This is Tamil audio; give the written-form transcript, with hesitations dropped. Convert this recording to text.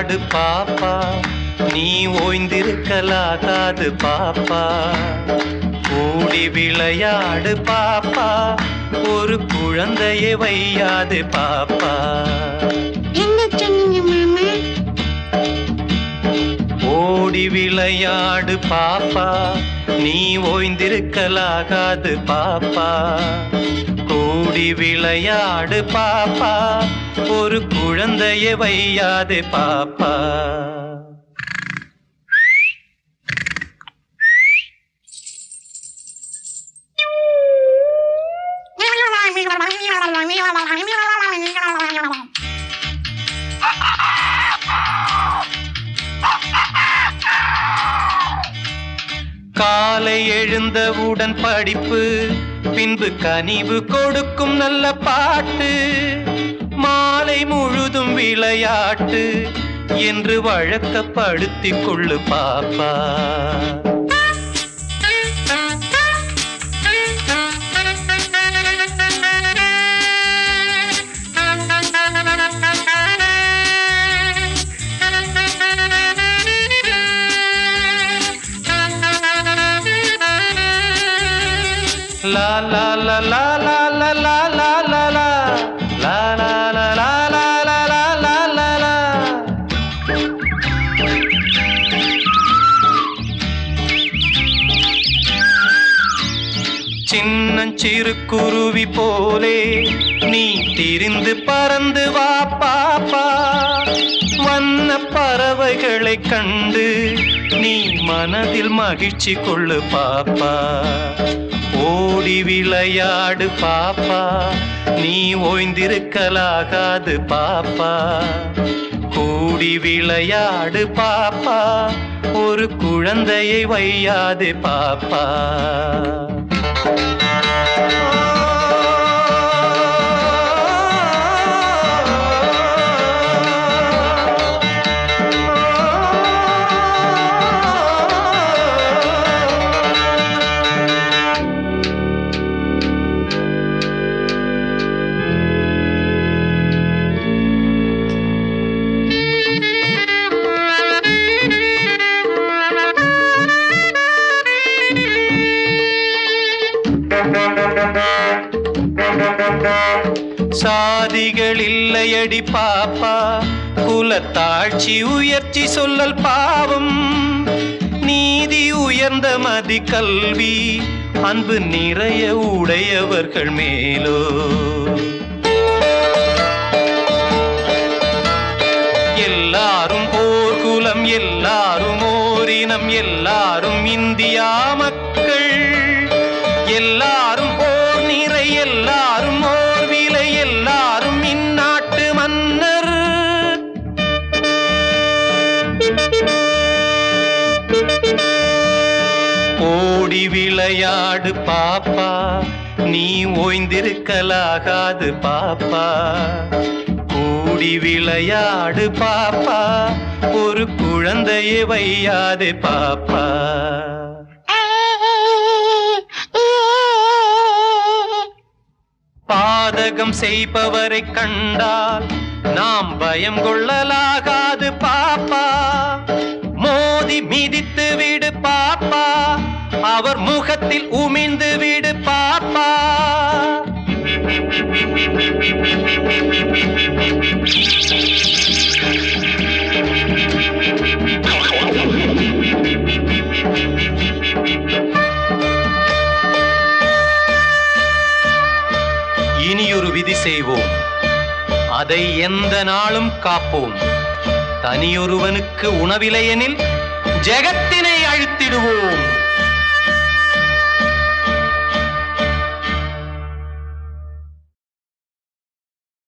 விளையாடு பாப்பா, நீ ஓய்ந்திருக்கலாகாது பாப்பா. கூடி விளையாடு பாப்பா, ஒரு குழந்தையை வையாது பாப்பா. என்ன சொன்னீங்க மாமா? ஓடி விளையாடு பாப்பா, நீ ஓய்ந்திருக்கலாகாது பாப்பா. கூடி விளையாடு பாப்பா, ஒரு குழந்தையை வையாது பாப்பா. காலை எழுந்தவுடன் படிப்பு, பின்பு கனிவு கொடுக்கும் நல்ல பாட்டு, மாலை முழுதும் விளையாட்டு என்று வழக்கப்படுத்திக் கொள்ளு பாப்பா. La la la la la la la la la la la la la la la la la la la. சின்னஞ்சிறு குருவி போலே நீ திரிந்து பறந்து வா பாப்பா. வண்ண பறவைகளை கண்டு நீ மனதில் மகிழ்ச்சி கொள்ளு பாப்பா. ஓடி விளையாடு பாப்பா, நீ ஓய்ந்திருக்கலாகாது பாப்பா. கூடி விளையாடு பாப்பா, ஒரு குழந்தையை வையாது பாப்பா. சாதிகள் இல்லையடி பாப்பா, குலத்தாட்சி உயர்ச்சி சொல்லல் பாவம். நீதி உயர்ந்த மதி கல்வி, அன்பு நிறைய உடையவர்கள் மேலோ. எல்லாரும் ஓர் குலம், எல்லாரும் ஓரினம், எல்லாரும் இந்தியா மக்கள். எல்லாரும் ஓர் நிறை, எல்லாரும் ஓர் விலை, எல்லாரும் இந்நாட்டு மன்னர். ஓடி விளையாடு பாப்பா, நீ ஓய்ந்திருக்கலாகாது பாப்பா. கூடி விளையாடு பாப்பா, ஒரு குழந்தையை வையாது பாப்பா. பாதகம் செய்பவரை கண்டால் நாம் பயம் கொள்ளலாகாது பாப்பா. மோதி மிதித்து விடு பாப்பா, அவர் முகத்தில் உமிழ்ந்து விடு பாப்பா. இனியொரு விதி செய்வோம், அதை எந்த நாளும் காப்போம். தனியொருவனுக்கு உணவில்லையெனில் ஜெகத்தினை அழித்திடுவோம்.